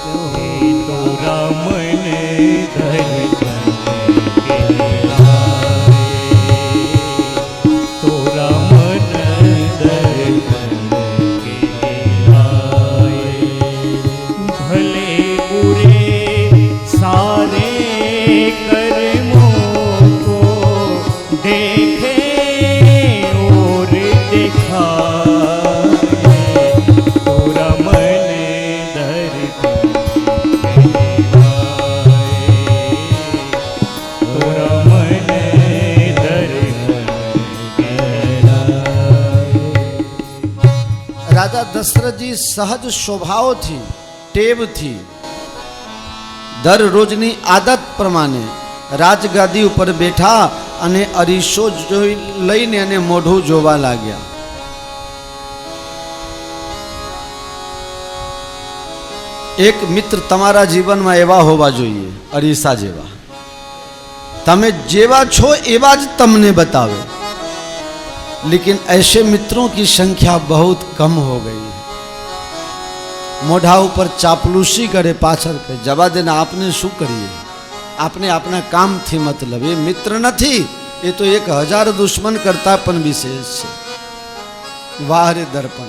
तोरा मन दर्पण कहलाए, तोरा मन दर्पण कहलाए। भले बुरे सारे कर्मों को देखे और दिखाए, तोरा मन दर्पण कहलाए, तोरा मन दर्पण कहलाए। राजा दशरथ जी सहज स्वभाव थी, टेव थी, दर रोजनी आदत प्रमाणे રાજગાદી ઉપર બેઠા અને અરીસો જોઈ લઈને અને મોઢું જોવા લાગ્યા। એક મિત્ર તમારા જીવનમાં એવા હોવા જોઈએ, અરીસા જેવા। તમે જેવા છો એવા જ તમને बतावे। लेकिन ऐसे मित्रों की संख्या बहुत कम हो गई है। मोढ़ा ऊपर चापलूसी करे, पाछળ के जवा देना आपने शू करिए, आपने अपना काम थी मतलब। ये मित्र नहीं, ये तो 1000 दुश्मन करता पण विशेष है। वाह रे दर्पण।